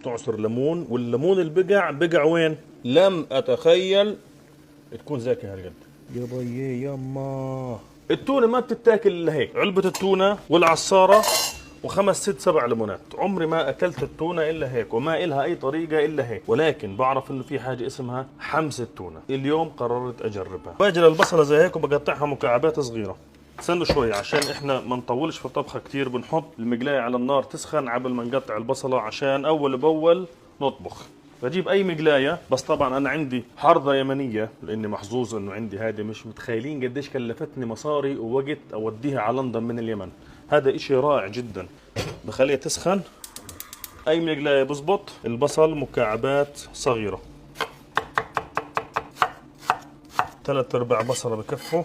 تعصر ليمون، والليمون اللي بقع وين؟ لم اتخيل تكون زاكي هالقد. يا بيي يما، التونة ما بتتاكل الا هيك، علبة التونة والعصارة وخمس ست سبع ليمونات. عمري ما اكلت التونة الا هيك، وما إلها اي طريقة الا هيك، ولكن بعرف انه في حاجة اسمها حمص التونة. اليوم قررت اجربها. باجي للبصلة زي هيك وبقطعها مكعبات صغيرة. استنوا شوي عشان احنا ما نطولش في الطبخة كتير. بنحط المقلاية على النار تسخن قبل ما نقطع البصلة عشان اول باول نطبخ. بجيب اي مقلايه، بس طبعا انا عندي حرظه يمنيه لاني محظوظ انه عندي هذه. مش متخيلين قديش كلفتني مصاري ووقت اوديها على لندن من اليمن. هذا اشي رائع جدا. بخليها تسخن. اي مقلايه بزبط. البصل مكعبات صغيره، 3/4 بصله بكفوا.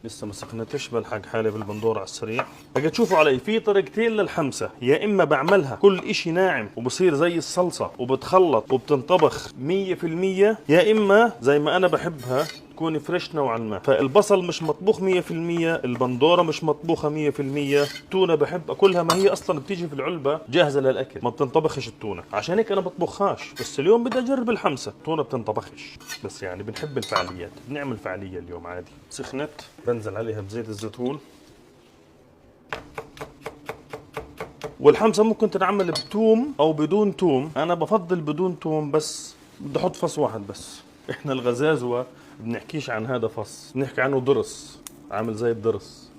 لسه ما سخنتش، بلحق حالي بالبندور على السريع. بقى تشوفوا علي في طريقتين للحمسة. يا اما بعملها كل اشي ناعم وبصير زي الصلصة وبتخلط وبتنطبخ 100%، يا اما زي ما انا بحبها تكون فريش نوعا ما. فالبصل مش مطبوخ 100%، البندورة مش مطبوخة 100%، التونة بحب اكلها ما هي اصلا بتيجي في العلبة جاهزة للاكل، ما بتنطبخش التونة. عشان هيك انا بطبخهاش. بس اليوم بدي اجرب الحمسة. التونة بتنطبخش، بس يعني بنحب الفعاليات، بنعمل فعالية اليوم عادي. سخنت، بنزل عليها بزيت الزيتون. والحمصة ممكن تنعمل بتوم او بدون توم. انا بفضل بدون توم، بس بدي احط فص واحد بس. احنا الغزازوة بنحكيش عن هذا فص، بنحكي عنه ضرس، عامل زي الضرس.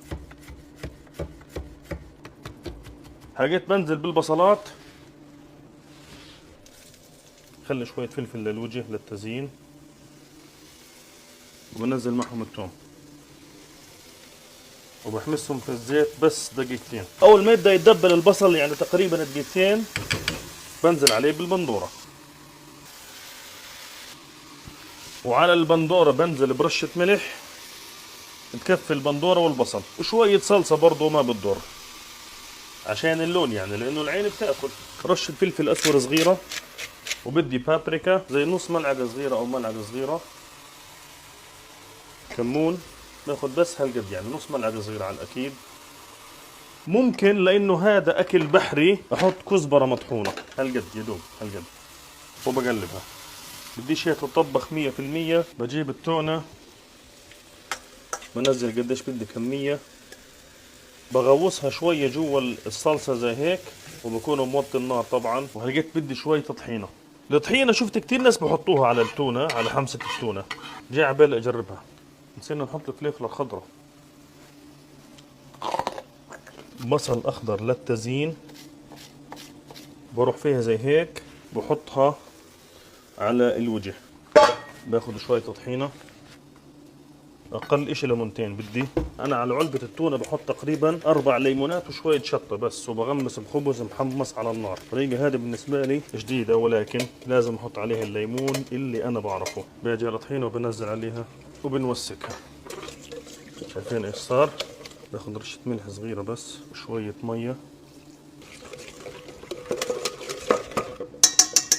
حاجات بنزل بالبصلات. خلي شوية فلفل للوجه للتزيين، وبنزل معهم التوم وبحمسهم في الزيت بس دقيقتين. اول ما يبدا يتدبل البصل يعني تقريبا دقيقتين، بنزل عليه بالبندوره. وعلى البندوره بنزل برشه ملح تكفي البندوره والبصل، وشويه صلصه برضو ما بتضر عشان اللون، يعني لانه العين بتاكل. رشه فلفل اسود صغيره، وبدي بابريكا زي نص ملعقه صغيره او ملعقه صغيره. كمون باخذ بس هالقد، يعني نص ملعقه صغيره على الاكيد. ممكن لانه هذا اكل بحري احط كزبره مطحونه هالقد، يدوب هالقد، وبقلبها. بديش هي تطبخ 100%. بجيب التونة، بنزل قديش بدي كمية، بغوصها شوية جوا الصلصة زي هيك، وبكون موطي النار طبعا. وهلقيت بدي شوية طحينة. الطحينة شفت كتير ناس بحطوها على التونة، على حمسة التونة. جاي عبالي اجربها. نسينا نحط الفليفلة الخضراء. بصل اخضر للتزيين، بروح فيها زي هيك، بحطها على الوجه. باخذ شوية طحينة، اقل اشي ليمونتين بدي. انا على علبة التونة بحط تقريبا 4 ليمونات وشوية شطة بس، وبغمس بخبز محمص على النار. الطريقة هذه بالنسبة لي جديدة، ولكن لازم احط عليها الليمون اللي انا بعرفه. باجي على طحينة وبنزل عليها وبنوسكها. شايفين ايش صار؟ باخذ رشة ملح صغيرة بس وشوية مية.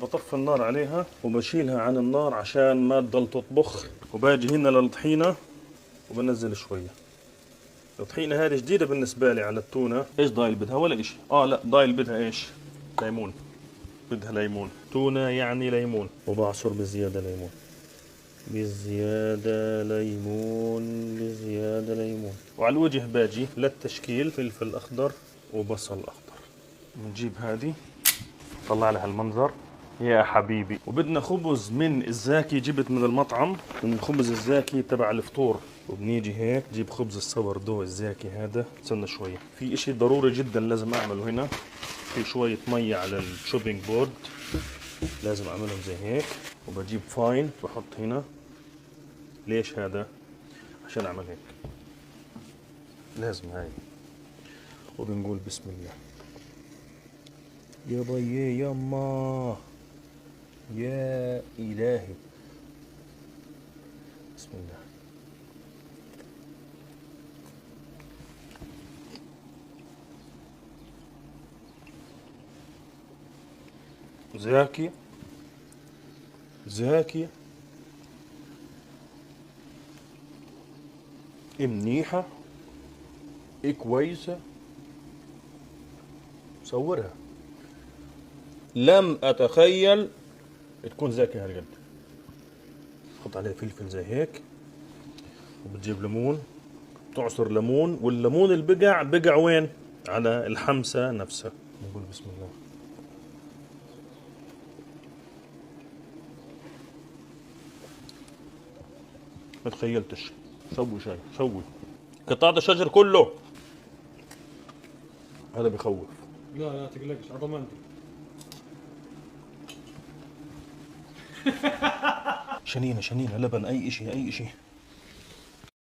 بطفي النار عليها وبشيلها عن النار عشان ما تضل تطبخ. وباجي هنا للطحينة وبنزل شوية. الطحينة هذه جديدة بالنسبة لي على التونة. ايش ضايل بدها ولا اشي؟ لا ضايل بدها ايش؟ ليمون. بدها ليمون. تونة يعني ليمون، وبعصر بزيادة ليمون، بزيادة ليمون، بزيادة ليمون. وعلى الوجه باجي للتشكيل فلفل اخضر وبصل اخضر. بنجيب هذه، طلع لها المنظر يا حبيبي. وبدنا خبز من الزاكي، جبت من المطعم من الخبز الزاكي تبع الفطور. وبنيجي هيك جيب خبز الصور دو الزاكي هذا. استنى شوية، في اشي ضروري جدا لازم اعمله هنا. في شوية مية على الشوبينج بورد، لازم اعملهم زي هيك. وبجيب فاين بحط هنا. ليش هذا؟ عشان اعمل هيك، لازم هاي. وبنقول بسم الله. يا بيي يما، يا إلهي، بسم الله. زاكي زاكي، منيحة، كويسة. صورها. لم اتخيل تكون زاكية هالقد. حط عليه فلفل زي هيك، وبتجيب ليمون، تعصر ليمون، والليمون اللي بقع وين؟ على الحمسة نفسها. نقول بسم الله. ما تخيلتش. سوي شاي، سوي قطعت الشجر كله. هذا بخوف. لا لا تقلقش، على ضمانتي. شنينة شنينة، لبن، أي إشي أي إشي.